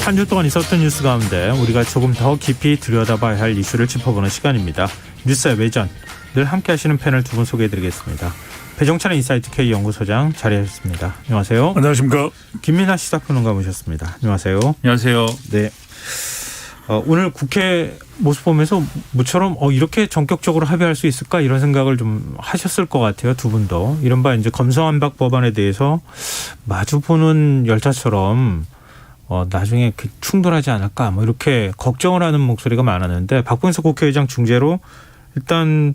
한 주 동안 있었던 뉴스 가운데 우리가 조금 더 깊이 들여다봐야 할 이슈를 짚어보는 시간입니다. 뉴스의 외전, 늘 함께 하시는 패널 두 분 소개해드리겠습니다. 배종찬 인사이트 K 연구소장 자리하셨습니다. 안녕하세요. 안녕하십니까. 김민하 시사평론가 모셨습니다. 안녕하세요. 안녕하세요. 네. 오늘 국회 모습 보면서 모처럼 이렇게 전격적으로 합의할 수 있을까 이런 생각을 좀 하셨을 것 같아요. 두 분도. 이른바 이제 검수완박 법안에 대해서 마주보는 열차처럼 나중에 충돌하지 않을까 뭐 이렇게 걱정을 하는 목소리가 많았는데 박봉석 국회의장 중재로 일단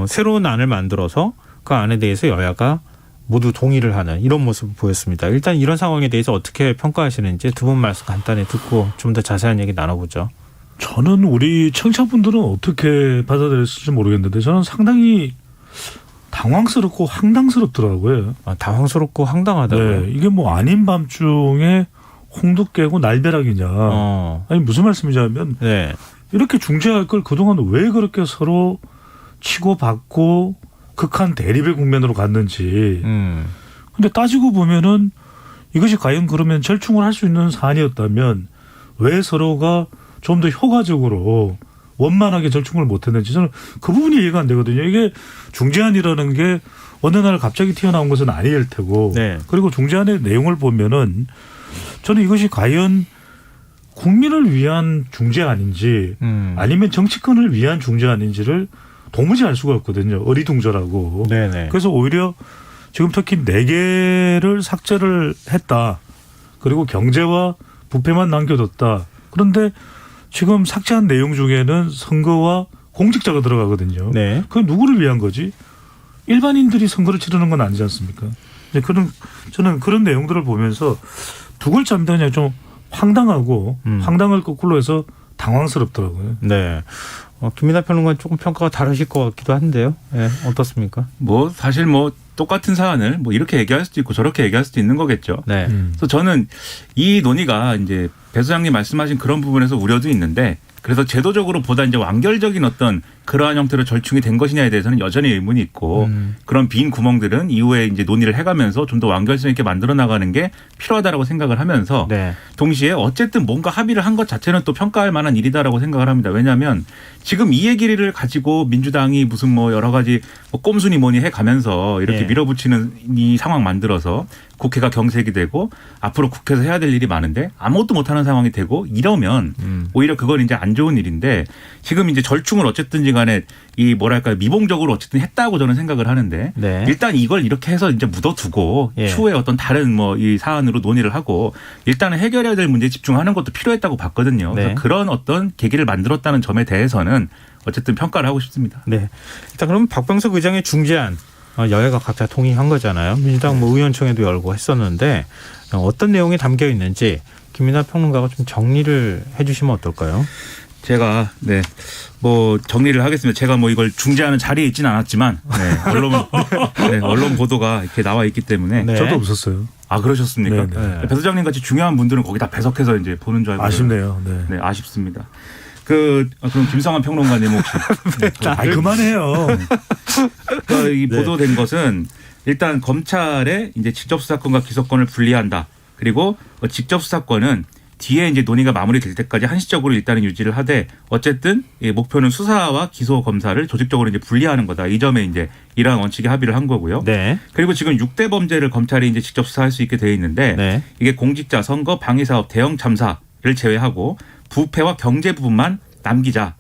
새로운 안을 만들어서 그 안에 대해서 여야가 모두 동의를 하는 이런 모습을 보였습니다. 일단 이런 상황에 대해서 어떻게 평가하시는지 두 분 말씀 간단히 듣고 좀 더 자세한 얘기 나눠보죠. 저는 우리 청취자분들은 어떻게 받아들였을지 모르겠는데 저는 상당히 당황스럽고 황당스럽더라고요. 당황스럽고 황당하다고요? 네, 이게 뭐 아닌 밤중에 홍두 깨고 날벼락이냐. 아니 무슨 말씀이냐면 네. 이렇게 중재할 걸 그동안 왜 그렇게 서로 치고받고 극한 대립의 국면으로 갔는지. 근데 따지고 보면은 이것이 과연 그러면 절충을 할 수 있는 사안이었다면 왜 서로가 좀 더 효과적으로 원만하게 절충을 못했는지 저는 그 부분이 이해가 안 되거든요. 이게 중재안이라는 게 어느 날 갑자기 튀어나온 것은 아닐 테고. 네. 그리고 중재안의 내용을 보면은 저는 이것이 과연 국민을 위한 중재안인지 아니면 정치권을 위한 중재안인지를 도무지 알 수가 없거든요. 어리둥절하고. 네네. 그래서 오히려 지금 특히 4개를 삭제를 했다. 그리고 경제와 부패만 남겨뒀다. 그런데 지금 삭제한 내용 중에는 선거와 공직자가 들어가거든요. 네. 그건 누구를 위한 거지? 일반인들이 선거를 치르는 건 아니지 않습니까? 저는 그런 내용들을 보면서 두 글자입니다. 그냥 좀 황당하고 황당을 거꾸로 해서 당황스럽더라고요. 네. 김민하 평론가는 조금 평가가 다르실 것 같기도 한데요. 네, 어떻습니까? 사실 똑같은 사안을 이렇게 얘기할 수도 있고 저렇게 얘기할 수도 있는 거겠죠. 네. 그래서 저는 이 논의가 이제 배 소장님 말씀하신 그런 부분에서 우려도 있는데 그래서 제도적으로 보다 이제 완결적인 어떤 그러한 형태로 절충이 된 것이냐에 대해서는 여전히 의문이 있고 그런 빈 구멍들은 이후에 이제 논의를 해가면서 좀 더 완결성 있게 만들어 나가는 게 필요하다라고 생각을 하면서 네. 동시에 어쨌든 뭔가 합의를 한 것 자체는 또 평가할 만한 일이다라고 생각을 합니다. 왜냐하면 지금 이 얘기를 가지고 민주당이 무슨 여러 가지 꼼수니 뭐니 해가면서 이렇게 네. 밀어붙이는 이 상황 만들어서 국회가 경색이 되고 앞으로 국회에서 해야 될 일이 많은데 아무것도 못하는 상황이 되고 이러면 오히려 그건 이제 안 좋은 일인데 지금 이제 절충을 어쨌든지 간에 이 미봉적으로 어쨌든 했다고 저는 생각을 하는데 네. 일단 이걸 이렇게 해서 이제 묻어두고 예. 추후에 어떤 다른 이 사안으로 논의를 하고 일단은 해결해야 될 문제에 집중하는 것도 필요했다고 봤거든요. 네. 그래서 그런 어떤 계기를 만들었다는 점에 대해서는 어쨌든 평가를 하고 싶습니다. 네. 일단 그럼 박병석 의장의 중재안 여야가 각자 동의한 거잖아요. 민주당 의원총회도 열고 했었는데 어떤 내용이 담겨 있는지 김민하 평론가가 좀 정리를 해 주시면 어떨까요? 제가 정리를 하겠습니다. 제가 이걸 중재하는 자리에 있지는 않았지만 언론 보도가 이렇게 나와 있기 때문에 네. 저도 없었어요. 아 그러셨습니까? 네. 배 소장님 같이 중요한 분들은 거기다 배석해서 이제 보는 줄 알고 아쉽네요. 네, 아쉽습니다. 그럼 김성환 평론가님 혹시 그만해요. 이 보도된 것은 일단 검찰의 이제 직접 수사권과 기소권을 분리한다. 그리고 직접 수사권은 뒤에 이제 논의가 마무리될 때까지 한시적으로 일단은 유지를 하되 어쨌든 목표는 수사와 기소 검사를 조직적으로 이제 분리하는 거다. 이 점에 이제 이러한 원칙에 합의를 한 거고요. 네. 그리고 지금 6대 범죄를 검찰이 이제 직접 수사할 수 있게 되어 있는데 네. 이게 공직자, 선거, 방위사업, 대형 참사를 제외하고 부패와 경제 부분만 남기자.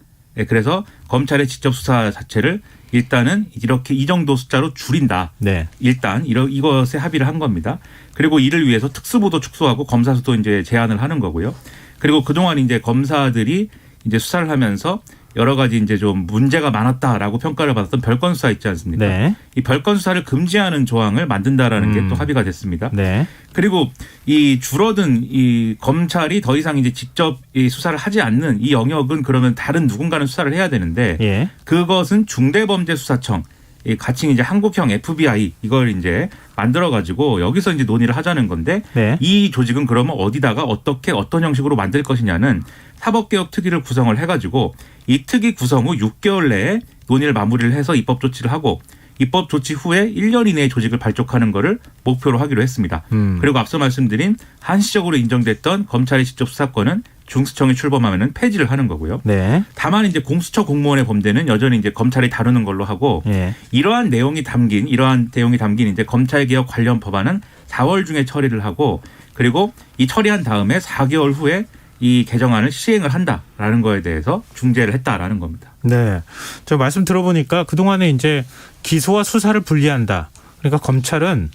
그래서 검찰의 직접 수사 자체를 일단은 이렇게 이 정도 숫자로 줄인다. 네. 일단 이것에 합의를 한 겁니다. 그리고 이를 위해서 특수부도 축소하고 검사 수도 이제 제한을 하는 거고요. 그리고 그동안 이제 검사들이 이제 수사를 하면서 여러 가지 이제 좀 문제가 많았다라고 평가를 받았던 별건 수사 있지 않습니까? 네. 이 별건 수사를 금지하는 조항을 만든다라는 게 또 합의가 됐습니다. 네. 그리고 이 줄어든 이 검찰이 더 이상 이제 직접 이 수사를 하지 않는 이 영역은 그러면 다른 누군가는 수사를 해야 되는데 예. 그것은 중대범죄수사청 이 가칭 이제 한국형 FBI 이걸 이제 만들어 가지고 여기서 이제 논의를 하자는 건데 네. 이 조직은 그러면 어디다가 어떻게 어떤 형식으로 만들 것이냐는 사법개혁 특위를 구성을 해가지고 이 특위 구성 후 6개월 내에 논의를 마무리를 해서 입법 조치를 하고 입법 조치 후에 1년 이내에 조직을 발족하는 것을 목표로 하기로 했습니다. 그리고 앞서 말씀드린 한시적으로 인정됐던 검찰의 직접 수사권은 중수청이 출범하면은 폐지를 하는 거고요. 네. 다만 이제 공수처 공무원의 범죄는 여전히 이제 검찰이 다루는 걸로 하고 예. 이러한 내용이 담긴 이제 검찰개혁 관련 법안은 4월 중에 처리를 하고 그리고 이 처리한 다음에 4개월 후에 이 개정안을 시행을 한다라는 거에 대해서 중재를 했다라는 겁니다. 네. 저 말씀 들어보니까 그동안에 이제 기소와 수사를 분리한다. 그러니까 검찰은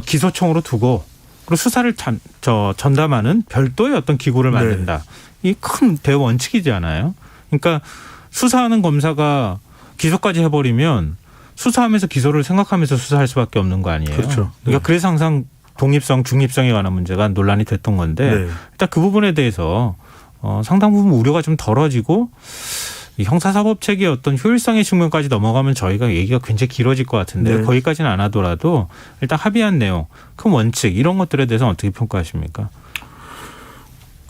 기소청으로 두고 그리고 수사를 전담하는 별도의 어떤 기구를 만든다. 이 큰 대원칙이잖아요. 그러니까 수사하는 검사가 기소까지 해버리면 수사하면서 기소를 생각하면서 수사할 수밖에 없는 거 아니에요. 그렇죠. 그러니까 그래서 항상 독립성, 중립성에 관한 문제가 논란이 됐던 건데 네. 일단 그 부분에 대해서 상당 부분 우려가 좀 덜어지고 이 형사사법 체계의 어떤 효율성의 측면까지 넘어가면 저희가 얘기가 굉장히 길어질 것 같은데 네. 거기까지는 안 하더라도 일단 합의한 내용, 큰 원칙 이런 것들에 대해서 어떻게 평가하십니까?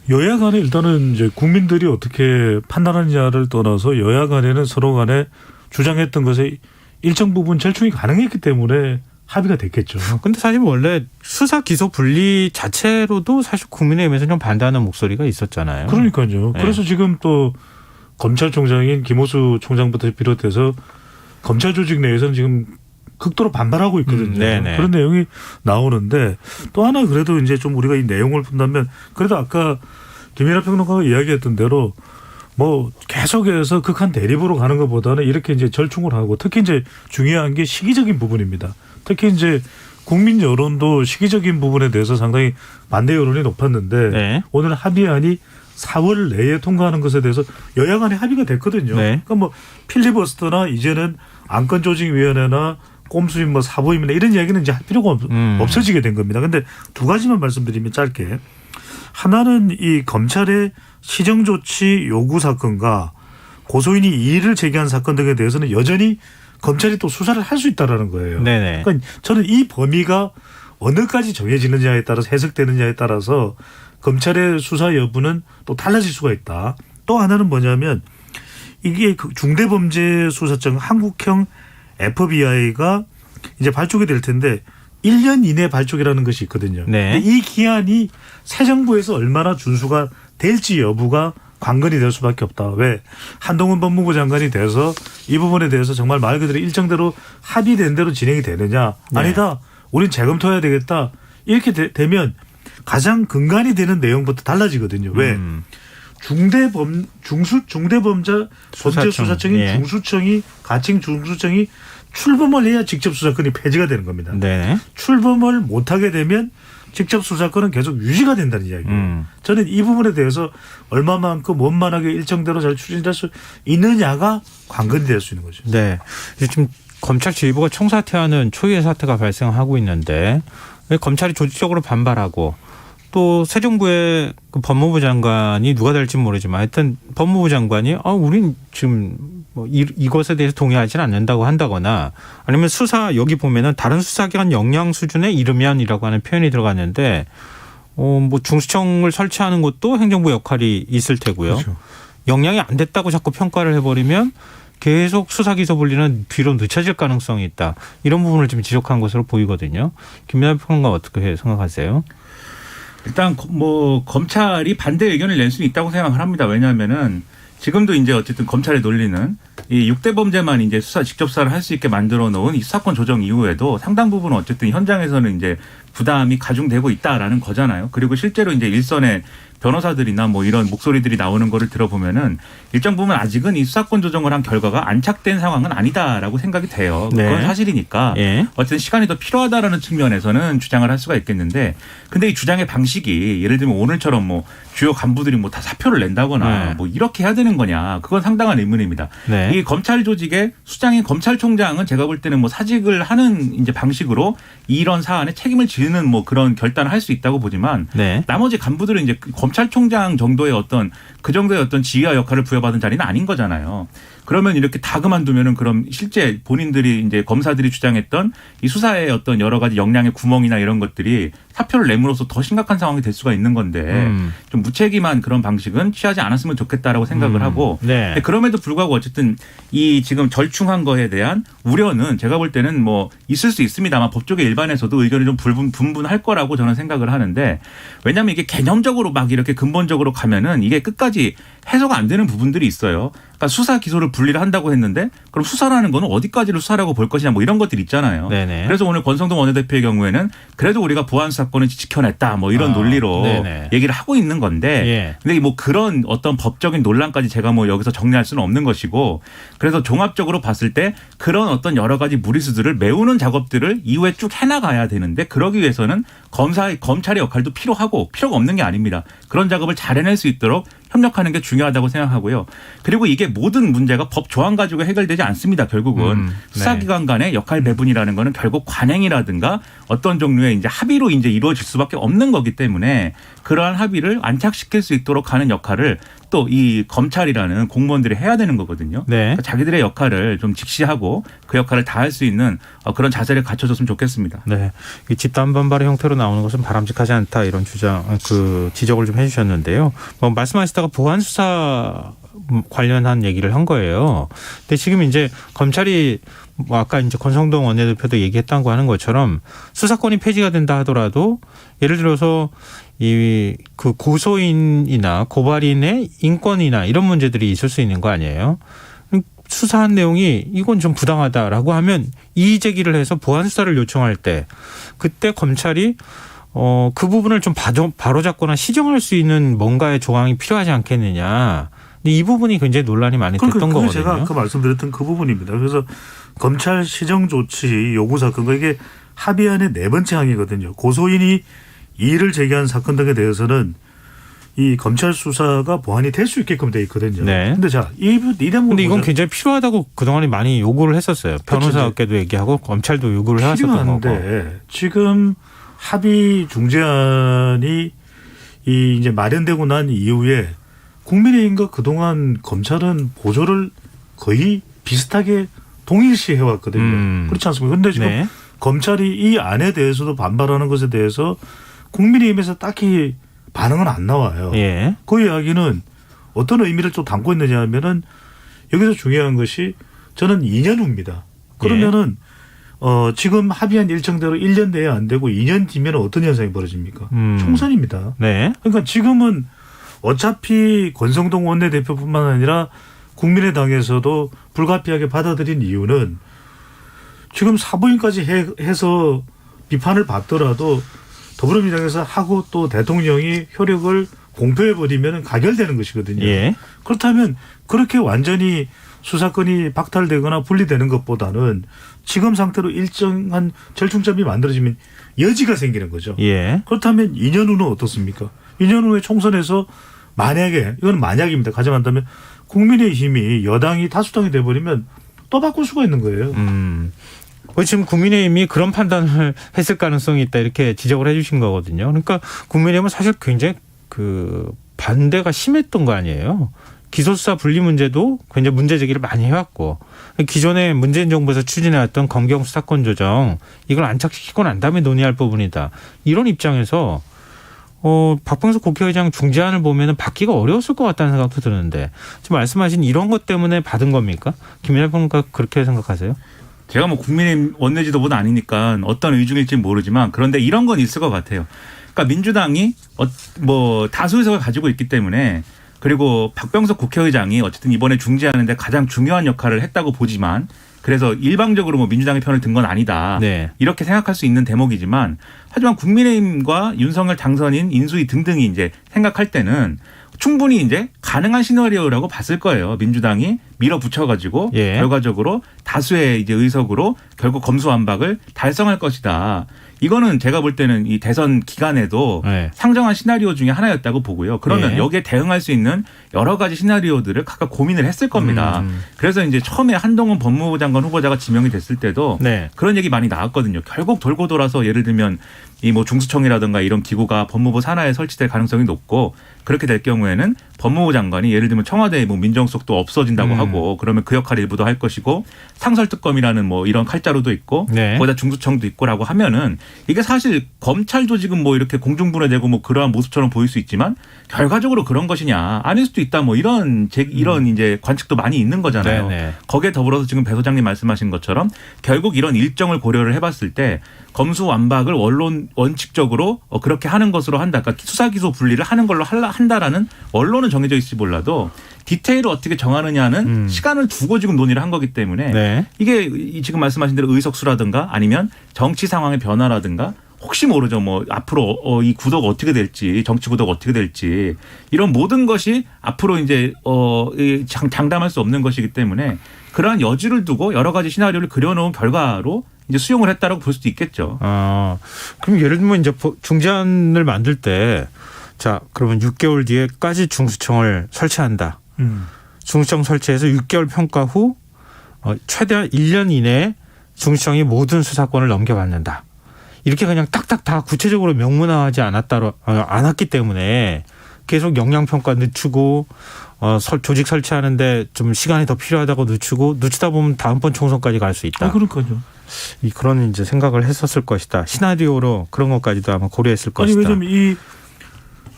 여야 간에 일단은 이제 국민들이 어떻게 판단하느냐를 떠나서 여야 간에는 서로 간에 주장했던 것에 일정 부분 절충이 가능했기 때문에 합의가 됐겠죠. 근데 사실 원래 수사 기소 분리 자체로도 사실 국민의힘에서 좀 반대하는 목소리가 있었잖아요. 그러니까요. 네. 그래서 지금 또 검찰총장인 김호수 총장부터 비롯해서 검찰 조직 내에서는 지금 극도로 반발하고 있거든요. 네네. 그런 내용이 나오는데 또 하나 그래도 이제 좀 우리가 이 내용을 본다면 그래도 아까 김민하 평론가가 이야기했던 대로 뭐 계속해서 극한 대립으로 가는 것보다는 이렇게 이제 절충을 하고 특히 이제 중요한 게 시기적인 부분입니다. 특히 이제 국민 여론도 시기적인 부분에 대해서 상당히 반대 여론이 높았는데 네. 오늘 합의안이 4월 내에 통과하는 것에 대해서 여야 간에 합의가 됐거든요. 네. 그러니까 뭐 필리버스터나 이제는 안건조직위원회나 꼼수임 뭐 사보임이나 이런 이야기는 이제 할 필요가 없어지게 된 겁니다. 그런데 두 가지만 말씀드리면 짧게 하나는 이 검찰의 시정조치 요구 사건과 고소인이 이의를 제기한 사건 등에 대해서는 여전히 검찰이 또 수사를 할 수 있다라는 거예요. 네네. 그러니까 저는 이 범위가 어느까지 정해지느냐에 따라서 해석되느냐에 따라서 검찰의 수사 여부는 또 달라질 수가 있다. 또 하나는 뭐냐면 이게 중대범죄수사청 한국형 FBI가 이제 발족이 될 텐데 1년 이내 발족이라는 것이 있거든요. 네. 근데 이 기한이 새 정부에서 얼마나 준수가 될지 여부가 관건이 될 수밖에 없다. 왜? 한동훈 법무부 장관이 돼서 이 부분에 대해서 정말 말 그대로 일정대로 합의된 대로 진행이 되느냐. 네. 아니다. 우린 재검토해야 되겠다. 이렇게 되면 가장 근간이 되는 내용부터 달라지거든요. 왜? 중대범죄 수사청인 예. 중수청이 가칭 중수청이 출범을 해야 직접 수사권이 폐지가 되는 겁니다. 네. 출범을 못하게 되면 직접 수사권은 계속 유지가 된다는 이야기예요. 저는 이 부분에 대해서 얼마만큼 원만하게 일정대로 잘 추진될 수 있느냐가 관건이 될 수 있는 거죠. 네. 지금 검찰 지휘부가 총사퇴하는 초유의 사태가 발생하고 있는데 왜 검찰이 조직적으로 반발하고 또 새 정부의 그 법무부 장관이 누가 될지 모르지만 하여튼 법무부 장관이 우린 지금 뭐 이것에 대해서 동의하지는 않는다고 한다거나 아니면 수사 여기 보면은 다른 수사기관 역량 수준에 이르면이라고 하는 표현이 들어갔는데 뭐 중수청을 설치하는 것도 행정부 역할이 있을 테고요. 그렇죠. 역량이 안 됐다고 자꾸 평가를 해버리면 계속 수사 기소 분리는 뒤로 늦춰질 가능성이 있다. 이런 부분을 좀 지적한 것으로 보이거든요. 김민하 평론가 어떻게 생각하세요? 일단 뭐 검찰이 반대 의견을 낼 수는 있다고 생각을 합니다. 왜냐하면은 지금도 이제 어쨌든 검찰의 논리는 이 6대 범죄만 이제 직접 수사를 할 수 있게 만들어 놓은 이 수사권 조정 이후에도 상당 부분 어쨌든 현장에서는 이제 부담이 가중되고 있다라는 거잖아요. 그리고 실제로 이제 일선의 변호사들이나 뭐 이런 목소리들이 나오는 거를 들어보면은 일정 부분 아직은 이 수사권 조정을 한 결과가 안착된 상황은 아니다라고 생각이 돼요. 그건 네. 사실이니까 예. 어쨌든 시간이 더 필요하다라는 측면에서는 주장을 할 수가 있겠는데 근데 이 주장의 방식이 예를 들면 오늘처럼 뭐 주요 간부들이 뭐 다 사표를 낸다거나 네. 뭐 이렇게 해야 되는 거냐 그건 상당한 의문입니다. 네. 이 검찰 조직의 수장인 검찰총장은 제가 볼 때는 뭐 사직을 하는 이제 방식으로 이런 사안에 책임을 지는 뭐 그런 결단을 할 수 있다고 보지만 네. 나머지 간부들은 이제 검찰총장 정도의 어떤 그 정도의 어떤 지휘와 역할을 부여받은 자리는 아닌 거잖아요. 그러면 이렇게 다 그만두면은 그럼 실제 본인들이 이제 검사들이 주장했던 이 수사의 어떤 여러 가지 역량의 구멍이나 이런 것들이 사표를 내므로써 더 심각한 상황이 될 수가 있는 건데 좀 무책임한 그런 방식은 취하지 않았으면 좋겠다라고 생각을 하고 네. 그럼에도 불구하고 어쨌든 이 지금 절충한 거에 대한 우려는 제가 볼 때는 뭐 있을 수 있습니다만 법조계 일반에서도 의견이 좀 분분할 거라고 저는 생각을 하는데 왜냐하면 이게 개념적으로 막 이렇게 근본적으로 가면은 이게 끝까지 해소가 안 되는 부분들이 있어요. 그러니까 수사 기소를 분리를 한다고 했는데 그럼 수사라는 거는 어디까지를 수사라고 볼 것이냐 뭐 이런 것들이 있잖아요. 네네. 그래서 오늘 권성동 원내대표의 경우에는 그래도 우리가 보안 수사권을 지켜냈다 뭐 이런 논리로 네네. 얘기를 하고 있는 건데 예. 근데 뭐 그런 어떤 법적인 논란까지 제가 뭐 여기서 정리할 수는 없는 것이고 그래서 종합적으로 봤을 때 그런 어떤 여러 가지 무리수들을 메우는 작업들을 이후에 쭉 해나가야 되는데 그러기 위해서는 검찰의 역할도 필요하고 필요가 없는 게 아닙니다. 그런 작업을 잘 해낼 수 있도록 협력하는 게 중요하다고 생각하고요. 그리고 이게 모든 문제가 법 조항 가지고 해결되지 않습니다. 결국은 네. 수사기관 간의 역할 배분이라는 거는 결국 관행이라든가 어떤 종류의 이제 합의로 이제 이루어질 수밖에 없는 거기 때문에 그러한 합의를 안착시킬 수 있도록 하는 역할을 또 이 검찰이라는 공무원들이 해야 되는 거거든요. 네. 그러니까 자기들의 역할을 좀 직시하고 그 역할을 다할 수 있는 그런 자세를 갖춰줬으면 좋겠습니다. 네, 이 집단 반발의 형태로 나오는 것은 바람직하지 않다 이런 지적을 좀 해주셨는데요. 뭐 말씀하시다가 보안 수사 관련한 얘기를 한 거예요. 근데 지금 이제 검찰이 뭐 아까 이제 권성동 원내대표도 얘기했다고 하는 것처럼 수사권이 폐지가 된다 하더라도 예를 들어서 이 그 고소인이나 고발인의 인권이나 이런 문제들이 있을 수 있는 거 아니에요? 수사한 내용이 이건 좀 부당하다라고 하면 이의 제기를 해서 보안 수사를 요청할 때 그때 검찰이 그 부분을 좀 바로잡거나 시정할 수 있는 뭔가의 조항이 필요하지 않겠느냐. 근데 이 부분이 굉장히 논란이 많이 됐던 거거든요. 제가 아까 말씀드렸던 그 부분입니다. 그래서 검찰 시정 조치 요구 사건과 이게 합의안의 네 번째 항이거든요. 고소인이 이의를 제기한 사건 등에 대해서는 이 검찰 수사가 보완이 될 수 있게끔 돼 있거든요. 네. 근데 자, 이 대목은 근데 이건 굉장히 필요하다고 그동안에 많이 요구를 했었어요. 변호사께도 얘기하고 검찰도 요구를 해왔었던 거고. 필요한데 지금 합의 중재안이 이 이제 마련되고 난 이후에 국민의힘과 그동안 검찰은 보조를 거의 비슷하게 동일시 해왔거든요. 그렇지 않습니까? 그런데 지금 네. 검찰이 이 안에 대해서도 반발하는 것에 대해서 국민의힘에서 딱히 반응은 안 나와요. 예. 그 이야기는 어떤 의미를 좀 담고 있느냐 하면은 여기서 중요한 것이 저는 2년 후입니다. 그러면은 지금 합의한 일정대로 1년 내에 안 되고 2년 뒤면 어떤 현상이 벌어집니까? 총선입니다. 네. 그러니까 지금은 어차피 권성동 원내대표뿐만 아니라 국민의당에서도 불가피하게 받아들인 이유는 지금 사부인까지 해서 비판을 받더라도 더불어민주당에서 하고 또 대통령이 효력을 공표해버리면 가결되는 것이거든요. 예. 그렇다면 그렇게 완전히 수사권이 박탈되거나 분리되는 것보다는 지금 상태로 일정한 절충점이 만들어지면 여지가 생기는 거죠. 예. 그렇다면 2년 후는 어떻습니까? 2년 후에 총선에서 만약에 이건 만약입니다. 가정한다면 국민의힘이 여당이 다수당이 돼버리면 또 바꿀 수가 있는 거예요. 지금 국민의힘이 그런 판단을 했을 가능성이 있다 이렇게 지적을 해 주신 거거든요. 그러니까 국민의힘은 사실 굉장히 그 반대가 심했던 거 아니에요. 기소수사 분리 문제도 굉장히 문제 제기를 많이 해왔고 기존에 문재인 정부에서 추진해왔던 검경 수사권 조정 이걸 안착시키고 난 다음에 논의할 부분이다. 이런 입장에서 박병석 국회의장 중재안을 보면은 받기가 어려웠을 것 같다는 생각도 드는데 지금 말씀하신 이런 것 때문에 받은 겁니까? 김민하 평론가 그렇게 생각하세요? 제가 뭐 국민의힘 원내지도부는 아니니까 어떤 의중일지는 모르지만 그런데 이런 건 있을 것 같아요. 그러니까 민주당이 뭐 다수 의석을 가지고 있기 때문에 그리고 박병석 국회의장이 어쨌든 이번에 중재하는데 가장 중요한 역할을 했다고 보지만 그래서 일방적으로 뭐 민주당의 편을 든 건 아니다. 네. 이렇게 생각할 수 있는 대목이지만 하지만 국민의힘과 윤석열 당선인 인수위 등등이 이제 생각할 때는 충분히 이제 가능한 시나리오라고 봤을 거예요. 민주당이 밀어붙여가지고 예. 결과적으로 다수의 이제 의석으로 결국 검수완박을 달성할 것이다. 이거는 제가 볼 때는 이 대선 기간에도 네. 상정한 시나리오 중에 하나였다고 보고요. 그러면 네. 여기에 대응할 수 있는 여러 가지 시나리오들을 각각 고민을 했을 겁니다. 그래서 이제 처음에 한동훈 법무부 장관 후보자가 지명이 됐을 때도 네. 그런 얘기 많이 나왔거든요. 결국 돌고 돌아서 예를 들면 이 뭐 중수청이라든가 이런 기구가 법무부 산하에 설치될 가능성이 높고 그렇게 될 경우에는 법무부 장관이 예를 들면 청와대 뭐 민정수석도 없어진다고 하고 그러면 그 역할 일부도 할 것이고 상설특검이라는 뭐 이런 칼자루도 있고 네. 거기다 중수청도 있고라고 하면은 이게 사실 검찰도 지금 뭐 이렇게 공중분해되고 뭐 그러한 모습처럼 보일 수 있지만 결과적으로 그런 것이냐 아닐 수도 있다 뭐 이런 이제 관측도 많이 있는 거잖아요. 네네. 거기에 더불어서 지금 배 소장님 말씀하신 것처럼 결국 이런 일정을 고려를 해봤을 때 검수완박을 원칙적으로 그렇게 하는 것으로 한다. 그러니까 수사기소 분리를 하는 걸로 한다라는 원론은 정해져 있을지 몰라도 디테일을 어떻게 정하느냐는 시간을 두고 지금 논의를 한 거기 때문에 네. 이게 지금 말씀하신 대로 의석수라든가 아니면 정치 상황의 변화라든가 혹시 모르죠. 뭐 앞으로 이 구도가 어떻게 될지 정치 구도가 어떻게 될지 이런 모든 것이 앞으로 이제 장담할 수 없는 것이기 때문에 그러한 여지를 두고 여러 가지 시나리오를 그려놓은 결과로 이제 수용을 했다라고 볼 수도 있겠죠. 그럼 예를 들면 이제 중재안을 만들 때 자, 그러면 6개월 뒤에까지 중수청을 설치한다. 중수청 설치해서 6개월 평가 후 최대한 1년 이내에 중수청이 모든 수사권을 넘겨받는다. 이렇게 그냥 딱딱 다 구체적으로 명문화하지 않았기 때문에 계속 역량평가 늦추고 조직 설치하는데 좀 시간이 더 필요하다고 늦추다 보면 다음번 총선까지 갈 수 있다. 그러니까요. 그런 이제 생각을 했었을 것이다. 시나리오로 그런 것까지도 아마 고려했을 것이다. 왜냐면 이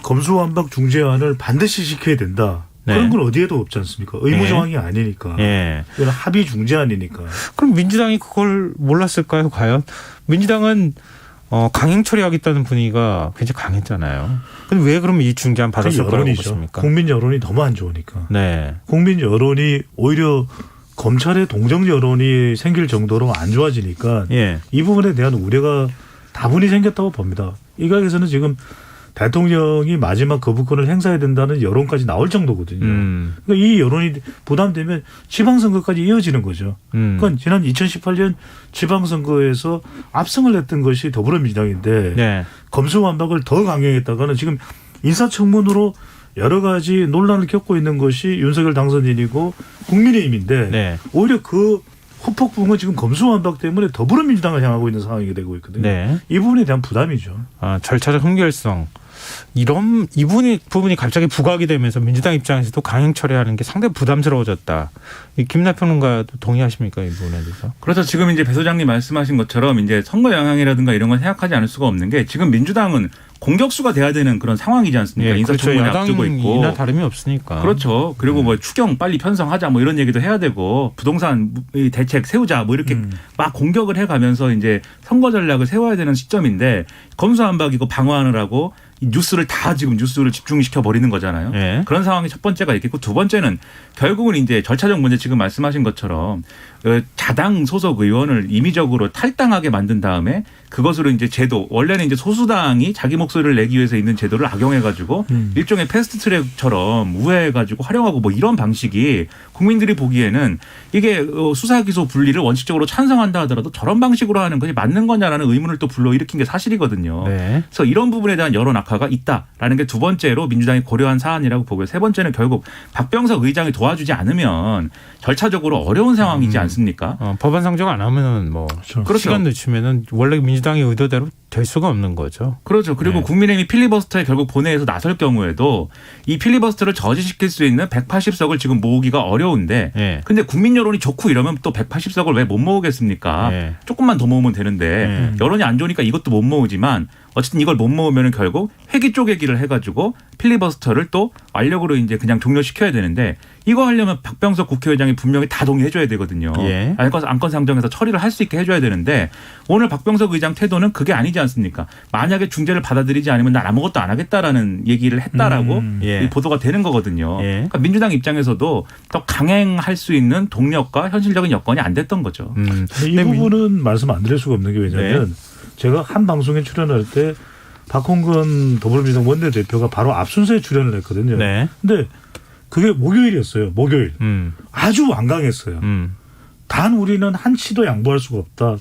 검수완박 중재안을 반드시 지켜야 된다. 네. 그런 건 어디에도 없지 않습니까? 의무 네. 조항이 아니니까. 예. 이건 합의 중재안이니까. 그럼 민주당이 그걸 몰랐을까요? 과연 민주당은 강행 처리하겠다는 분위기가 굉장히 강했잖아요. 근데 왜 그러면 이 중재안 받았을 거라고 여론이죠. 보십니까? 국민 여론이 너무 안 좋으니까. 네. 국민 여론이 오히려 검찰의 동정 여론이 생길 정도로 안 좋아지니까 예. 이 부분에 대한 우려가 다분히 생겼다고 봅니다. 이 각에서는 지금 대통령이 마지막 거부권을 행사해야 된다는 여론까지 나올 정도거든요. 그러니까 이 여론이 부담되면 지방선거까지 이어지는 거죠. 그러니까 지난 2018년 지방선거에서 압승을 했던 것이 더불어민주당인데 네. 검수완박을 더 강행했다가는 지금 인사청문으로 여러 가지 논란을 겪고 있는 것이 윤석열 당선인이고 국민의힘인데 네. 오히려 그 후폭 부분은 지금 검수완박 때문에 더불어민주당을 향하고 있는 상황이 되고 있거든요. 네. 이 부분에 대한 부담이죠. 절차적 흥결성. 이 부분이 갑자기 부각이 되면서 민주당 입장에서도 강행 처리하는 게 상당히 부담스러워졌다. 김나 평론가도 동의하십니까? 이 부분에 대해서? 그래서 지금 이제 배 소장님 말씀하신 것처럼 이제 선거 영향이라든가 이런 건 생각하지 않을 수가 없는 게 지금 민주당은 공격수가 돼야 되는 그런 상황이지 않습니까? 예, 인사청문회 그렇죠. 앞두고 있고. 야당이나 다름이 없으니까. 그렇죠. 그리고 뭐 추경 빨리 편성하자 뭐 이런 얘기도 해야 되고 부동산 대책 세우자 뭐 이렇게 막 공격을 해가면서 이제 선거 전략을 세워야 되는 시점인데 검수완박 이거 방어하느라고 이 뉴스를 집중시켜 버리는 거잖아요. 예. 그런 상황이 첫 번째가 있겠고 두 번째는 결국은 이제 절차적 문제 지금 말씀하신 것처럼 자당 소속 의원을 임의적으로 탈당하게 만든 다음에 그것으로 이제 제도 원래는 이제 소수당이 자기 목소리를 내기 위해서 있는 제도를 악용해가지고 일종의 패스트트랙처럼 우회해가지고 활용하고 뭐 이런 방식이 국민들이 보기에는 이게 수사 기소 분리를 원칙적으로 찬성한다 하더라도 저런 방식으로 하는 것이 맞는 거냐라는 의문을 또 불러일으킨 게 사실이거든요. 네. 그래서 이런 부분에 대한 여론 악화가 있다라는 게 두 번째로 민주당이 고려한 사안이라고 보고요. 세 번째는 결국 박병석 의장이 도와주지 않으면 절차적으로 어려운 상황이지 않습니까? 법안 상정 안 하면은 뭐 그렇죠. 시간 늦추면은 원래 민주당의 의도대로 될 수가 없는 거죠. 그렇죠. 그리고 네. 국민의힘이 필리버스터에 결국 본회의에서 나설 경우에도 이 필리버스터를 저지시킬 수 있는 180석을 지금 모으기가 어려운데 네. 근데 국민 여론이 좋고 이러면 또 180석을 왜 못 모으겠습니까? 네. 조금만 더 모으면 되는데 여론이 안 좋으니까 이것도 못 모으지만 어쨌든 이걸 못 모으면 결국 회기 쪼개기를 해가지고 필리버스터를 또 완력으로 이제 그냥 종료시켜야 되는데 이거 하려면 박병석 국회의장이 분명히 다 동의해줘야 되거든요. 예. 안건 상정해서 처리를 할 수 있게 해줘야 되는데 오늘 박병석 의장 태도는 그게 아니지 않습니까? 만약에 중재를 받아들이지 않으면 난 아무것도 안 하겠다라는 얘기를 했다라고 예. 이 보도가 되는 거거든요. 예. 그러니까 민주당 입장에서도 더 강행할 수 있는 동력과 현실적인 여건이 안 됐던 거죠. 이 부분은 말씀 안 드릴 수가 없는 게 왜냐하면 네. 제가 한 방송에 출연할 때 박홍근 더불어민주당 원내대표가 바로 앞순서에 출연을 했거든요. 네. 근데 그게 목요일이었어요. 목요일. 아주 완강했어요. 단 우리는 한치도 양보할 수가 없다.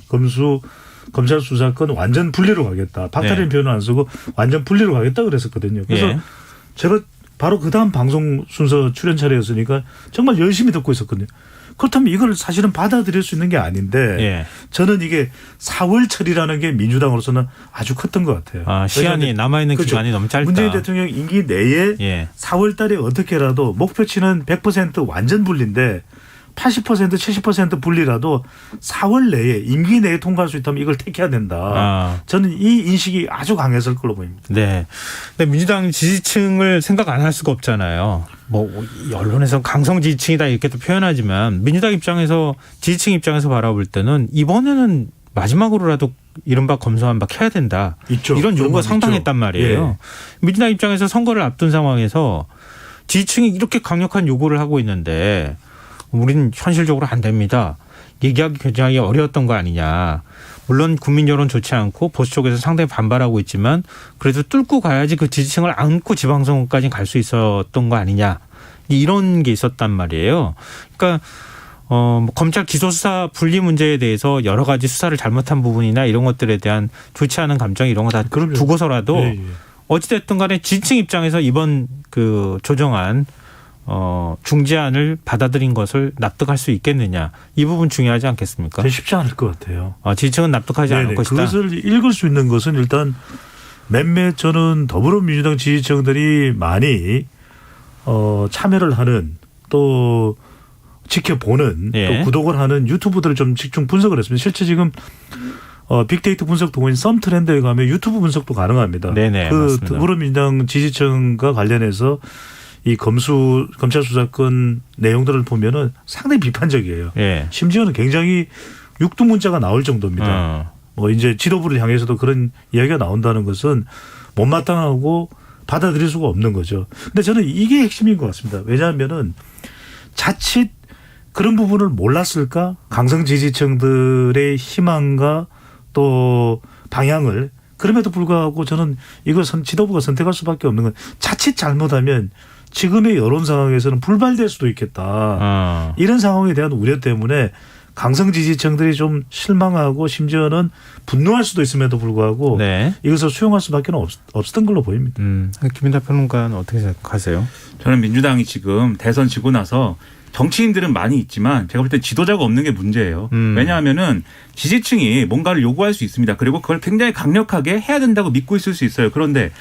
검찰 수사권 완전 분리로 가겠다. 박탈인 네. 표현을 안 쓰고 완전 분리로 가겠다 그랬었거든요. 그래서 예. 제가 바로 그 다음 방송 순서 출연 차례였으니까 정말 열심히 듣고 있었거든요. 그렇다면 이걸 사실은 받아들일 수 있는 게 아닌데 예. 저는 이게 4월철이라는 게 민주당으로서는 아주 컸던 것 같아요. 아, 시한이 남아있는 그렇죠. 기간이 너무 짧다. 문재인 대통령 임기 내에 예. 4월 달에 어떻게라도 목표치는 100% 완전 분리인데 80% 70% 분리라도 4월 내에 임기 내에 통과할 수 있다면 이걸 택해야 된다. 아. 저는 이 인식이 아주 강했을 걸로 보입니다. 네. 근데 민주당 지지층을 생각 안 할 수가 없잖아요. 뭐 언론에서 강성 지지층이다 이렇게 또 표현하지만 민주당 입장에서 지지층 입장에서 바라볼 때는 이번에는 마지막으로라도 이른바 검수완박 해야 된다. 있죠. 이런 요구가 그런 건 상당했단 있죠. 말이에요. 민주당 입장에서 선거를 앞둔 상황에서 지지층이 이렇게 강력한 요구를 하고 있는데 우린 현실적으로 안 됩니다. 얘기하기 굉장히 어려웠던 거 아니냐. 물론 국민 여론 좋지 않고 보수 쪽에서 상당히 반발하고 있지만 그래도 뚫고 가야지 그 지지층을 안고 지방선거까지 갈 수 있었던 거 아니냐. 이런 게 있었단 말이에요. 그러니까 검찰 기소수사 분리 문제에 대해서 여러 가지 수사를 잘못한 부분이나 이런 것들에 대한 좋지 않은 감정 이런 거 다 두고서라도 예, 예. 어찌됐든 간에 지지층 입장에서 이번 그 조정안 중재안을 받아들인 것을 납득할 수 있겠느냐. 이 부분 중요하지 않겠습니까? 쉽지 않을 것 같아요. 지지층은 납득하지 않을 것이다. 그것을 읽을 수 있는 것은 일단 몇몇 저는 더불어민주당 지지층들이 많이 참여를 하는 또 지켜보는 예. 또 구독을 하는 유튜브들을 좀 집중 분석을 했습니다. 실제 지금 빅데이터 분석 동호인 썸트렌드에 가면 유튜브 분석도 가능합니다. 네네, 그 맞습니다. 더불어민주당 지지층과 관련해서 이 검찰 수사권 내용들을 보면은 상당히 비판적이에요. 예. 심지어는 굉장히 육두문자가 나올 정도입니다. 뭐 이제 지도부를 향해서도 그런 이야기가 나온다는 것은 못마땅하고 받아들일 수가 없는 거죠. 근데 저는 이게 핵심인 것 같습니다. 왜냐하면은 자칫 그런 부분을 몰랐을까? 강성 지지층들의 희망과 또 방향을 그럼에도 불구하고 저는 이걸 지도부가 선택할 수밖에 없는 건 자칫 잘못하면 지금의 여론 상황에서는 불발될 수도 있겠다. 이런 상황에 대한 우려 때문에 강성 지지층들이 좀 실망하고 심지어는 분노할 수도 있음에도 불구하고 네. 이것을 수용할 수밖에 없었던 걸로 보입니다. 김인하 평론가는 어떻게 생각하세요? 저는 민주당이 지금 대선 지고 나서 정치인들은 많이 있지만 제가 볼 때 지도자가 없는 게 문제예요. 왜냐하면은 지지층이 뭔가를 요구할 수 있습니다. 그리고 그걸 굉장히 강력하게 해야 된다고 믿고 있을 수 있어요. 그런데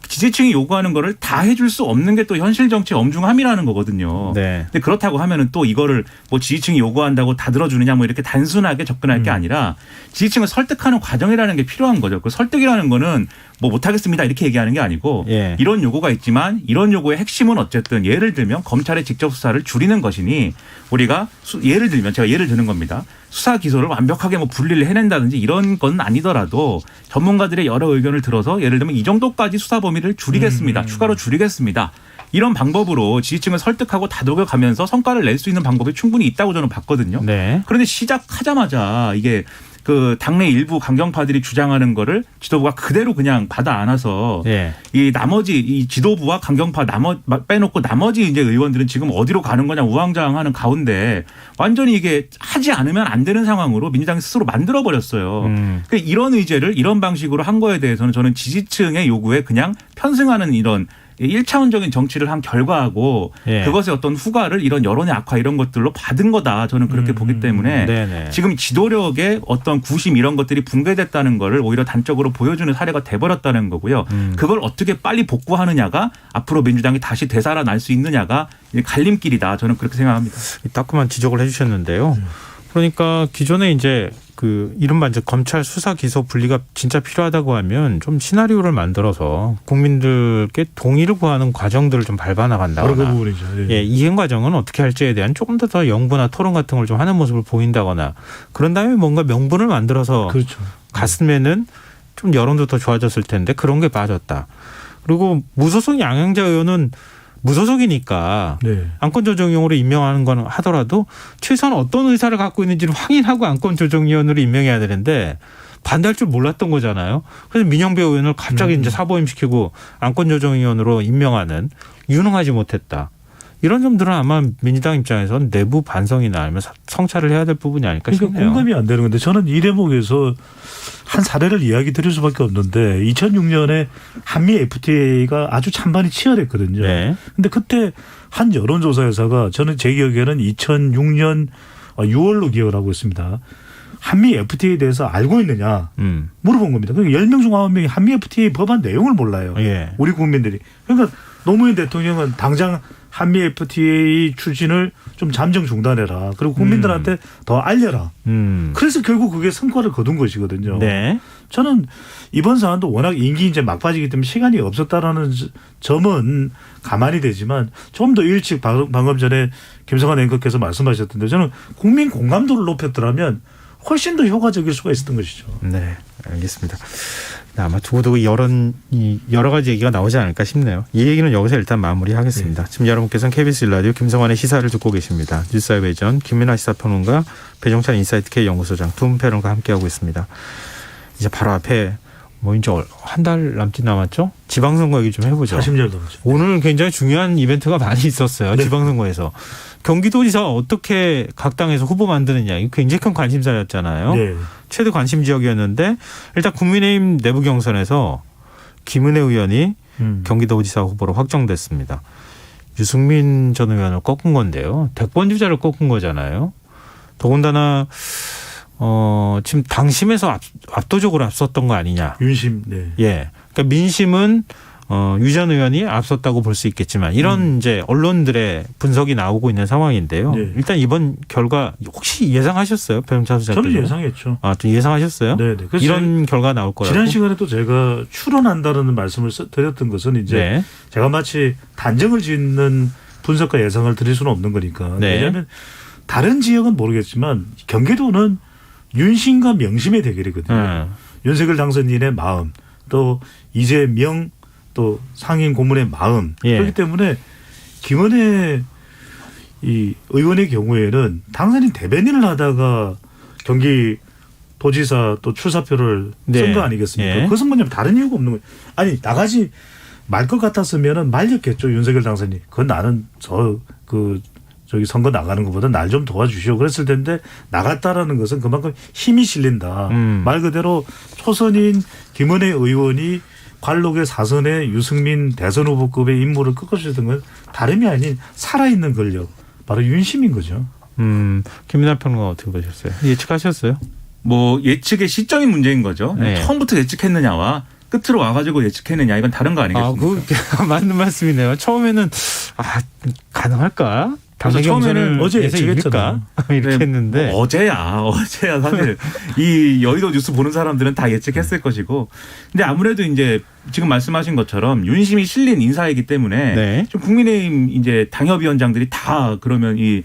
지지층이 요구하는 거를 다 해줄 수 없는 게 또 현실 정치의 엄중함이라는 거거든요. 네. 근데 그렇다고 하면은 또 이거를 뭐 지지층이 요구한다고 다 들어주느냐 뭐 이렇게 단순하게 접근할 게 아니라 지지층을 설득하는 과정이라는 게 필요한 거죠. 그 설득이라는 거는 뭐 못하겠습니다 이렇게 얘기하는 게 아니고 예. 이런 요구가 있지만 이런 요구의 핵심은 어쨌든 예를 들면 검찰의 직접 수사를 줄이는 것이니 우리가 예를 들면 제가 예를 드는 겁니다. 수사 기소를 완벽하게 뭐 분리를 해낸다든지 이런 건 아니더라도 전문가들의 여러 의견을 들어서 예를 들면 이 정도까지 수사 범위를 줄이겠습니다. 추가로 줄이겠습니다. 이런 방법으로 지지층을 설득하고 다독여가면서 성과를 낼 수 있는 방법이 충분히 있다고 저는 봤거든요. 네. 그런데 시작하자마자 이게 그 당내 일부 강경파들이 주장하는 거를 지도부가 그대로 그냥 받아 안아서 예. 이 나머지 이 지도부와 강경파 빼놓고 나머지 이제 의원들은 지금 어디로 가는 거냐 우왕좌왕하는 가운데 완전히 이게 하지 않으면 안 되는 상황으로 민주당이 스스로 만들어 버렸어요. 그러니까 이런 의제를 이런 방식으로 한 거에 대해서는 저는 지지층의 요구에 그냥 편승하는 이런 1차원적인 정치를 한 결과하고 예. 그것의 어떤 후과를 이런 여론의 악화 이런 것들로 받은 거다. 저는 그렇게 보기 때문에 네네. 지금 지도력의 어떤 구심 이런 것들이 붕괴됐다는 거를 오히려 단적으로 보여주는 사례가 돼버렸다는 거고요. 그걸 어떻게 빨리 복구하느냐가 앞으로 민주당이 다시 되살아날 수 있느냐가 갈림길이다. 저는 그렇게 생각합니다. 따끔한 지적을 해주셨는데요. 그러니까 기존에 이제 그 이른바 이제 검찰 수사 기소 분리가 진짜 필요하다고 하면 좀 시나리오를 만들어서 국민들께 동의를 구하는 과정들을 좀 밟아 바로 그 나간다거나, 부분이죠. 예, 이행 과정은 어떻게 할지에 대한 조금 더 연구나 토론 같은 걸 좀 하는 모습을 보인다거나 그런 다음에 뭔가 명분을 만들어서 그렇죠. 갔으면은 좀 여론도 더 좋아졌을 텐데 그런 게 빠졌다. 그리고 무소속 양양자 의원은 무소속이니까 네. 안건조정위원으로 임명하는 건 하더라도 최소한 어떤 의사를 갖고 있는지를 확인하고 안건조정위원으로 임명해야 되는데 반대할 줄 몰랐던 거잖아요. 그래서 민영배 의원을 갑자기 이제 사보임시키고 안건조정위원으로 임명하는 유능하지 못했다. 이런 점들은 아마 민주당 입장에서는 내부 반성이나 아니면 성찰을 해야 될 부분이 아닐까 그러니까 싶네요. 공감이 안 되는 건데 저는 이 대목에서 한 사례를 이야기 드릴 수밖에 없는데 2006년에 한미 FTA가 아주 찬반이 치열했거든요. 네. 근데 그때 한 여론조사 회사가 저는 제 기억에는 2006년 6월로 기억을 하고 있습니다. 한미 FTA에 대해서 알고 있느냐 물어본 겁니다. 그러니까 10명 중 9명이 한미 FTA 법안 내용을 몰라요. 예. 우리 국민들이. 그러니까 노무현 대통령은 당장 한미 FTA 추진을 좀 잠정 중단해라. 그리고 국민들한테 더 알려라. 그래서 결국 그게 성과를 거둔 것이거든요. 네. 저는 이번 사안도 워낙 임기 이제 막바지기 때문에 시간이 없었다라는 점은 가만히 되지만 좀 더 일찍 방금 전에 김성환 앵커께서 말씀하셨던데 저는 국민 공감도를 높였더라면 훨씬 더 효과적일 수가 있었던 것이죠. 네, 알겠습니다. 아마 두고두고 여러 가지 얘기가 나오지 않을까 싶네요. 이 얘기는 여기서 일단 마무리하겠습니다. 지금 여러분께서는 KBS 1라디오 김성환의 시사를 듣고 계십니다. 뉴스와의 배전 김민아 시사평론가 배종찬 인사이트 K연구소장 두 분 패널과 함께하고 있습니다. 이제 바로 앞에 뭐 이제 한 달 남짓 남았죠? 지방선거 얘기 좀 해보죠. 40년 넘었죠. 오늘 굉장히 중요한 이벤트가 많이 있었어요. 네. 지방선거에서. 경기도지사 어떻게 각 당에서 후보 만드느냐. 이거 굉장히 큰 관심사였잖아요. 네. 최대 관심 지역이었는데 일단 국민의힘 내부 경선에서 김은혜 의원이 경기도지사 후보로 확정됐습니다. 유승민 전 의원을 꺾은 건데요. 대권 주자를 꺾은 거잖아요. 더군다나 지금 당심에서 압도적으로 앞섰던 거 아니냐. 윤심. 네. 예. 그러니까 민심은 유 전 의원이 앞섰다고 볼 수 있겠지만 이런 이제 언론들의 분석이 나오고 있는 상황인데요. 네. 일단 이번 결과 혹시 예상하셨어요? 배종찬 소장님? 저는 예상했죠. 아, 좀 예상하셨어요? 네, 네. 그래서 이런 결과 나올 거라고. 지난 시간에도 제가 추론한다는 말씀을 드렸던 것은 이제 네. 제가 마치 단정을 짓는 분석과 예상을 드릴 수는 없는 거니까. 네. 왜냐하면 다른 지역은 모르겠지만 경기도는 윤심과 명심의 대결이거든요. 윤석열 당선인의 마음, 또 이재명 또 상임 고문의 마음. 예. 그렇기 때문에 김은혜 이 의원의 경우에는 당선인 대변인을 하다가 경기도지사 또 출사표를 쓴 거 네. 아니겠습니까? 예. 그것은 뭐냐면 다른 이유가 없는 거예요. 아니 나가지 말 것 같았으면은 말렸겠죠 윤석열 당선인. 그건 나는 저기 선거 나가는 것보다 날 좀 도와주시오. 그랬을 텐데 나갔다라는 것은 그만큼 힘이 실린다. 말 그대로 초선인 김은혜 의원이 관록의 사선에 유승민 대선 후보급의 인물을 꺾어주셨던 건 다름이 아닌 살아있는 권력. 바로 윤심인 거죠. 김민하 평론가 어떻게 보셨어요? 예측하셨어요? 뭐 예측의 시점이 문제인 거죠. 네. 처음부터 예측했느냐와 끝으로 와가지고 예측했느냐 이건 다른 거 아니겠습니까? 그 맞는 말씀이네요. 처음에는 가능할까? 당내 경선을 어제 해서 예측했잖아요. 이길까? 이렇게 네, 했는데 뭐 어제야 사실 이 여의도 뉴스 보는 사람들은 다 예측했을 것이고, 근데 아무래도 이제 지금 말씀하신 것처럼 윤심이 실린 인사이기 때문에 네. 좀 국민의힘 이제 당협위원장들이 다 그러면 이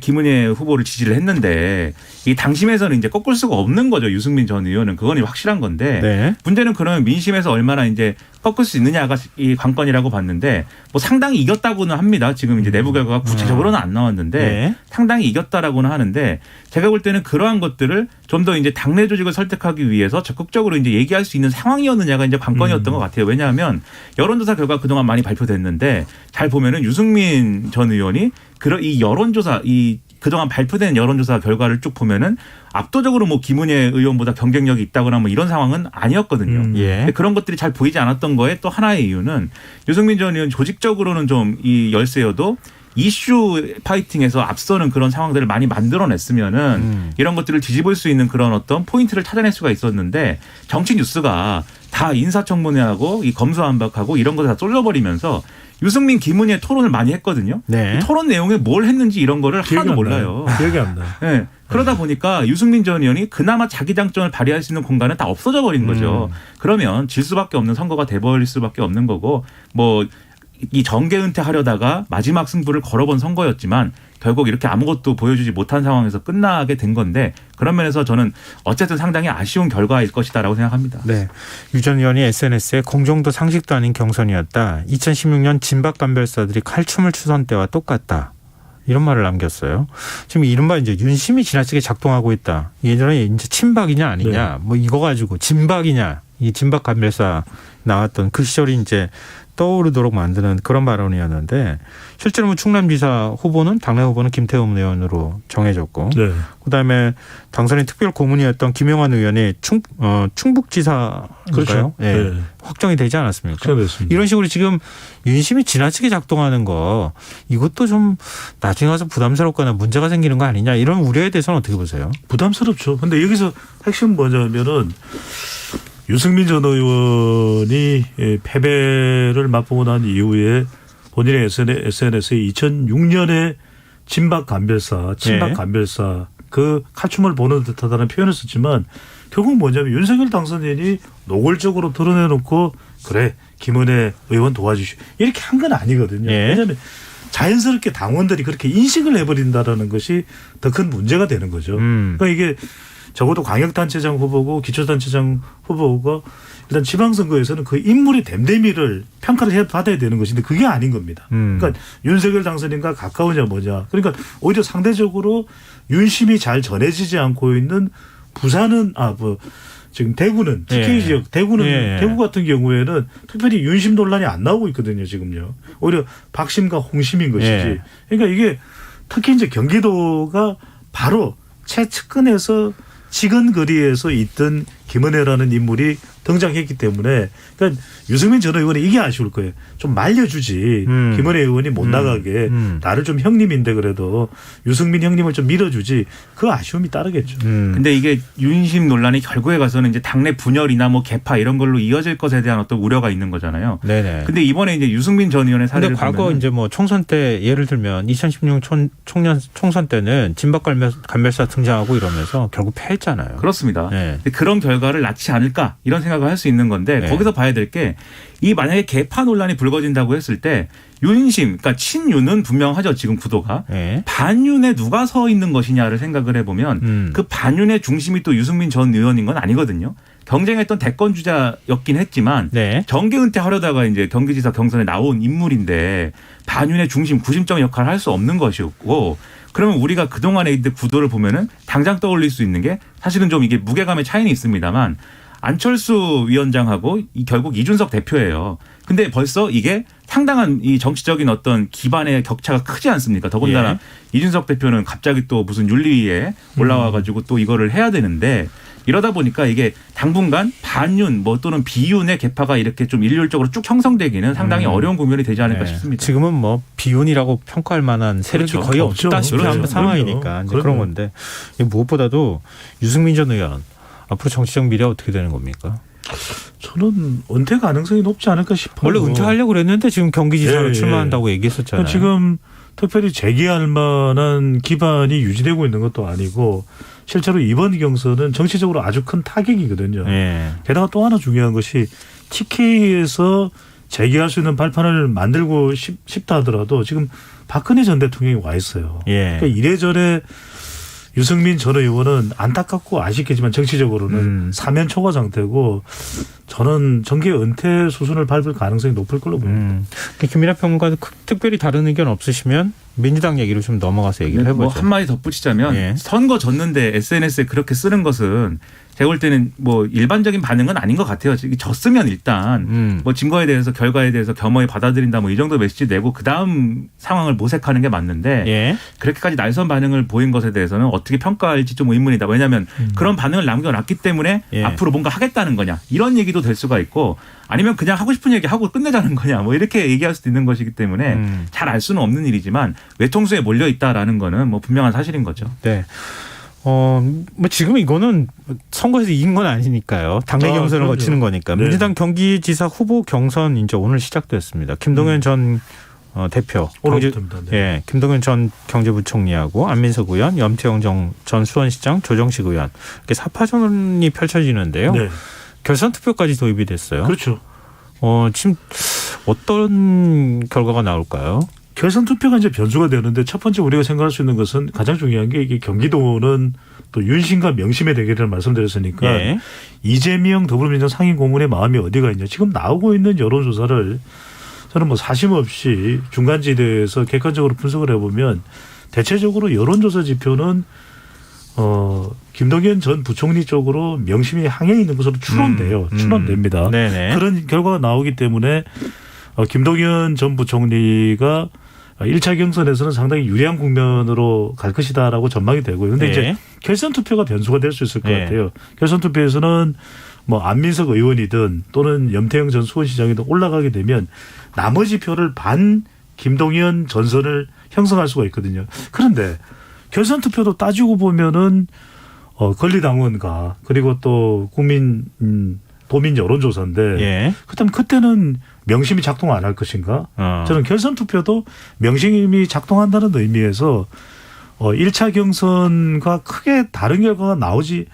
김은혜 후보를 지지를 했는데 이 당심에서는 이제 꺾을 수가 없는 거죠. 유승민 전 의원은 그건 확실한 건데 네. 문제는 그러면 민심에서 얼마나 이제 꺾을 수 있느냐가 이 관건이라고 봤는데 뭐 상당히 이겼다고는 합니다. 지금 이제 내부 결과가 구체적으로는 안 나왔는데 네. 상당히 이겼다라고는 하는데 제가 볼 때는 그러한 것들을 좀 더 이제 당내 조직을 설득하기 위해서 적극적으로 이제 얘기할 수 있는 상황이었느냐가 이제 관건이었던 것 같아요. 왜냐하면 여론조사 결과 그동안 많이 발표됐는데 잘 보면은 유승민 전 의원이 이 여론조사 그동안 발표된 여론조사 결과를 쭉 보면은 압도적으로 뭐 김은혜 의원보다 경쟁력이 있다거나 뭐 이런 상황은 아니었거든요. 예. 근데 그런 것들이 잘 보이지 않았던 거에 또 하나의 이유는 유승민 전 의원 조직적으로는 좀 이 열세여도 이슈 파이팅에서 앞서는 그런 상황들을 많이 만들어냈으면은 이런 것들을 뒤집을 수 있는 그런 어떤 포인트를 찾아낼 수가 있었는데 정치 뉴스가 다 인사청문회하고 이 검수완박하고 이런 것을 다 쏠려버리면서 유승민 김은혜 토론을 많이 했거든요. 네. 이 토론 내용에 뭘 했는지 이런 거를 하나도 몰라요. 기억이 안 나요. 네. 그러다 보니까 유승민 전 의원이 그나마 자기 장점을 발휘할 수 있는 공간은 다 없어져 버린 거죠. 그러면 질 수밖에 없는 선거가 돼버릴 수밖에 없는 거고 뭐 이 정계 은퇴하려다가 마지막 승부를 걸어본 선거였지만 결국 이렇게 아무것도 보여주지 못한 상황에서 끝나게 된 건데 그런 면에서 저는 어쨌든 상당히 아쉬운 결과일 것이다라고 생각합니다. 네. 유 전 의원이 SNS에 공정도 상식도 아닌 경선이었다. 2016년 진박감별사들이 칼춤을 추선 때와 똑같다. 이런 말을 남겼어요. 지금 이른바 이제 윤심이 지나치게 작동하고 있다. 예전에 이제 친박이냐 아니냐, 뭐 이거 가지고 진박이냐 이 진박 감별사 나왔던 그 시절이 이제 떠오르도록 만드는 그런 발언이었는데 실제로 뭐 충남지사 후보는 당내 후보는 김태흠 의원으로 정해졌고 네. 그다음에 당선인 특별 고문이었던 김영환 의원이 충북지사인가요? 그렇죠. 예. 네. 확정이 되지 않았습니까? 확정됐습니다. 이런 식으로 지금 윤심이 지나치게 작동하는 거 이것도 좀 나중에 가서 부담스럽거나 문제가 생기는 거 아니냐 이런 우려에 대해서는 어떻게 보세요? 부담스럽죠. 근데 여기서 핵심 뭐냐면은 유승민 전 의원이 패배를 맛보고 난 이후에 본인의 SNS에 2006년에 친박 감별사 그 칼춤을 보는 듯하다는 표현을 썼지만 결국 뭐냐면 윤석열 당선인이 노골적으로 드러내놓고 그래 김은혜 의원 도와주시오 이렇게 한 건 아니거든요. 예. 왜냐하면 자연스럽게 당원들이 그렇게 인식을 해버린다라는 것이 더 큰 문제가 되는 거죠. 그러니까 이게 적어도 광역단체장 후보고 기초단체장 후보가 일단 지방선거에서는 그 인물의 댐댐이를 평가를 받아야 되는 것인데 그게 아닌 겁니다. 그러니까 윤석열 당선인과 가까우냐 뭐냐. 그러니까 오히려 상대적으로 윤심이 잘 전해지지 않고 있는 부산은 지금 대구는 TK 지역 대구는 대구 같은 경우에는 특별히 윤심 논란이 안 나오고 있거든요. 지금요. 오히려 박심과 홍심인 것이지. 그러니까 이게 특히 이제 경기도가 바로 최측근에서 지근거리에서 있던 김은혜라는 인물이 등장했기 때문에 그러니까 유승민 전 의원이 이게 아쉬울 거예요. 좀 말려주지. 김은혜 의원이 못 나가게 나를 좀 형님인데 그래도 유승민 형님을 좀 밀어주지. 그 아쉬움이 따르겠죠. 근데 이게 윤심 논란이 결국에 가서는 이제 당내 분열이나 뭐 개파 이런 걸로 이어질 것에 대한 어떤 우려가 있는 거잖아요. 네네. 근데 이번에 이제 유승민 전 의원의 사례를 근데 과거 보면은 이제 뭐 총선 때 예를 들면 2016 총선 때는 진박 감별사 등장하고 이러면서 결국 패했잖아요. 그렇습니다. 네. 근데 그런 결과를 낳지 않을까 이런 생각을 할 수 있는 건데 네. 거기서 봐야 될 게 이 만약에 개파 논란이 불거진다고 했을 때 윤심, 그러니까 친윤은 분명하죠. 지금 구도가. 네. 반윤에 누가 서 있는 것이냐를 생각을 해보면 그 반윤의 중심이 또 유승민 전 의원인 건 아니거든요. 경쟁했던 대권 주자였긴 했지만 네. 정계 은퇴하려다가 이제 경기지사 경선에 나온 인물인데 반윤의 중심, 구심적 역할을 할 수 없는 것이었고 그러면 우리가 그동안의 이 구도를 보면은 당장 떠올릴 수 있는 게 사실은 좀 이게 무게감의 차이는 있습니다만 안철수 위원장하고 결국 이준석 대표예요. 근데 벌써 이게 상당한 이 정치적인 어떤 기반의 격차가 크지 않습니까? 더군다나 이준석 대표는 갑자기 또 무슨 윤리위에 올라와 가지고 또 이거를 해야 되는데 이러다 보니까 이게 당분간 반윤 뭐 또는 비윤의 개파가 이렇게 좀 일률적으로 쭉 형성되기는 상당히 어려운 국면이 되지 않을까 싶습니다. 지금은 뭐 비윤이라고 평가할 만한 세력이 그렇죠. 거의 없죠. 없다시피 그렇죠. 한 상황이니까 이제 그런 건데 무엇보다도 유승민 전 의원 앞으로 정치적 미래 어떻게 되는 겁니까? 저는 은퇴 가능성이 높지 않을까 싶어요. 원래 은퇴하려고 그랬는데 지금 경기지사로 예, 출마한다고 얘기했었잖아요. 그러니까 지금 특별히 재기할 만한 기반이 유지되고 있는 것도 아니고 실제로 이번 경선은 정치적으로 아주 큰 타격이거든요. 예. 게다가 또 하나 중요한 것이 TK에서 재기할 수 있는 발판을 만들고 싶다 하더라도 지금 박근혜 전 대통령이 와 있어요. 예. 그러니까 이래저래 유승민 전 의원은 안타깝고 아쉽겠지만 정치적으로는 사면 초과 상태고 저는 정계 은퇴 수순을 밟을 가능성이 높을 걸로 봅니다. 김민하 평론가 특별히 다른 의견 없으시면 민주당 얘기로 좀 넘어가서 얘기를 해보죠. 뭐 한마디 덧붙이자면 선거 졌는데 SNS에 그렇게 쓰는 것은 제가 볼 때는 뭐 일반적인 반응은 아닌 것 같아요. 졌으면 일단 뭐 증거에 대해서 결과에 대해서 겸허히 받아들인다 뭐 이 정도 메시지 내고 그다음 상황을 모색하는 게 맞는데 그렇게까지 날선 반응을 보인 것에 대해서는 어떻게 평가할지 좀 의문이다. 왜냐하면 그런 반응을 남겨놨기 때문에 앞으로 뭔가 하겠다는 거냐 이런 얘기도 될 수가 있고 아니면 그냥 하고 싶은 얘기 하고 끝내자는 거냐 뭐 이렇게 얘기할 수도 있는 것이기 때문에 잘 알 수는 없는 일이지만 외통수에 몰려 있다라는 거는 뭐 분명한 사실인 거죠. 네. 뭐 지금 이거는 선거에서 이긴 건 아니니까요. 당내 경선을 그럼요. 거치는 거니까. 네. 민주당 경기지사 후보 경선 이제 오늘 시작됐습니다. 김동연 전 대표, 오늘부터입니다. 네. 김동연 전 경제부총리하고 안민석 의원, 염태영 전 수원시장, 조정식 의원 이렇게 사파전이 펼쳐지는데요. 네. 결선 투표까지 도입이 됐어요. 그렇죠. 지금 어떤 결과가 나올까요? 결선 투표가 이제 변수가 되는데 첫 번째 우리가 생각할 수 있는 것은 가장 중요한 게 이게 경기도는 또 윤심과 명심의 대결을 말씀드렸으니까 이재명 더불어민주당 상임고문의 마음이 어디가 있냐. 지금 나오고 있는 여론조사를 저는 뭐 사심 없이 중간지대에서 객관적으로 분석을 해보면 대체적으로 여론조사 지표는 김동연 전 부총리 쪽으로 명심이 항해 있는 것으로 추론돼요. 추론됩니다. 네네. 그런 결과가 나오기 때문에 김동연 전 부총리가 1차 경선에서는 상당히 유리한 국면으로 갈 것이다라고 전망이 되고요. 그런데 네. 이제 결선 투표가 변수가 될 수 있을 것 네. 같아요. 결선 투표에서는 뭐 안민석 의원이든 또는 염태영 전 수원시장이든 올라가게 되면 나머지 표를 반 김동연 전선을 형성할 수가 있거든요. 그런데 결선 투표도 따지고 보면은 권리당원과 그리고 또 국민 도민 여론조사인데 예. 그렇다면 그때는 명심이 작동 안 할 것인가? 저는 결선 투표도 명심이 작동한다는 의미에서 1차 경선과 크게 다른 결과가 나오지는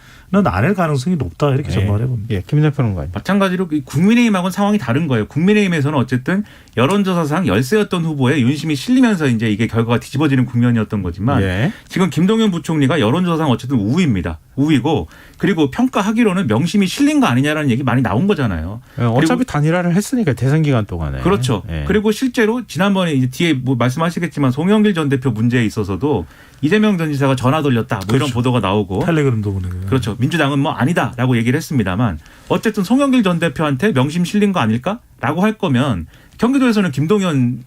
않을 가능성이 높다 이렇게 전망을 해봅니다. 예, 김대표는 거예요. 마찬가지로 국민의힘하고는 상황이 다른 거예요. 국민의힘에서는 어쨌든 여론조사상 열세였던 후보에 윤심이 실리면서 이제 이게 결과가 뒤집어지는 국면이었던 거지만 예. 지금 김동연 부총리가 여론조사상 어쨌든 우위입니다. 우위고 그리고 평가하기로는 명심이 실린 거 아니냐라는 얘기 많이 나온 거잖아요. 어차피 단일화를 했으니까 대선 기간 동안에. 그렇죠. 예. 그리고 실제로 지난번에 이제 뒤에 뭐 말씀하시겠지만 송영길 전 대표 문제에 있어서도 이재명 전 지사가 전화 돌렸다 뭐 그렇죠. 이런 보도가 나오고 텔레그램도 보내요. 그렇죠. 민주당은 뭐 아니다라고 얘기를 했습니다만 어쨌든 송영길 전 대표한테 명심 실린 거 아닐까라고 할 거면 경기도에서는 김동연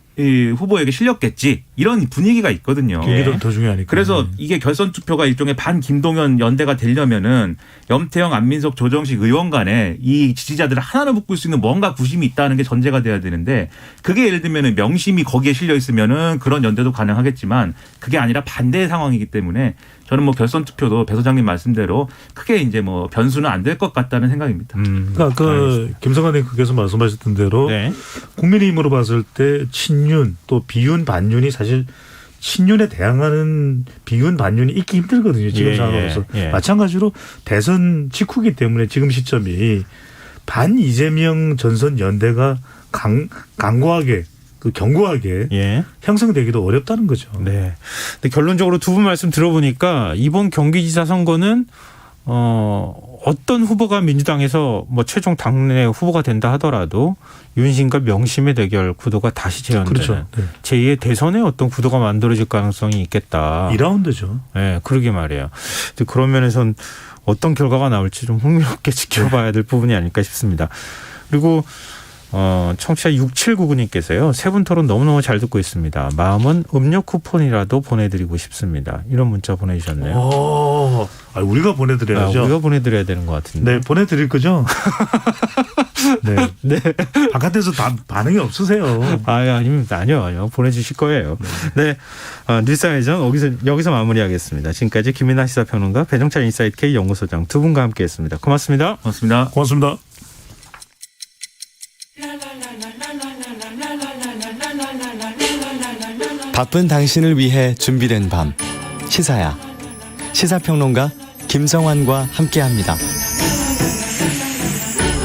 후보에게 실렸겠지 이런 분위기가 있거든요. 경기도 더 중요하니까. 그래서 이게 결선 투표가 일종의 반 김동연 연대가 되려면은 염태영, 안민석, 조정식 의원 간에 이 지지자들을 하나로 묶을 수 있는 뭔가 구심이 있다는 게 전제가 돼야 되는데 그게 예를 들면은 명심이 거기에 실려 있으면은 그런 연대도 가능하겠지만 그게 아니라 반대의 상황이기 때문에 저는 뭐 결선 투표도 배 소장님 말씀대로 크게 이제 뭐 변수는 안 될 것 같다는 생각입니다. 그러니까 그 김성환 의원께서 말씀하셨던 대로 네. 국민의힘으로 봤을 때 친윤 또 비윤 반윤이 사실 친윤에 대항하는 비윤 반윤이 있기 힘들거든요. 지금 예, 상황에서. 예. 마찬가지로 대선 직후기 때문에 지금 시점이 반 이재명 전선 연대가 강고하게 견고하게 예. 형성되기도 어렵다는 거죠. 네. 근데 결론적으로 두 분 말씀 들어보니까 이번 경기지사 선거는 어떤 후보가 민주당에서 뭐 최종 당내 후보가 된다 하더라도 윤심과 명심의 대결 구도가 다시 재현되는 그렇죠. 네. 제2의 대선의 어떤 구도가 만들어질 가능성이 있겠다. 2라운드죠. 네, 그러게 말이에요. 근데 그런 면에선 어떤 결과가 나올지 좀 흥미롭게 지켜봐야 될 부분이 아닐까 싶습니다. 그리고 청취자 6799님께서요. 세 분 토론 너무너무 잘 듣고 있습니다. 마음은 음료 쿠폰이라도 보내드리고 싶습니다. 이런 문자 보내주셨네요. 우리가 보내드려야죠. 우리가 보내드려야 되는 것 같은데. 네, 보내드릴 거죠. 네. 네. 바깥에서 반응이 없으세요. 아니요. 보내주실 거예요. 네. 뉴스아이전 여기서 마무리하겠습니다. 지금까지 김민하 시사평론가 배정찬 인사이트 K 연구소장 두 분과 함께했습니다. 고맙습니다. 고맙습니다. 고맙습니다. 바쁜 당신을 위해 준비된 밤 시사야. 시사평론가 김성환과 함께합니다.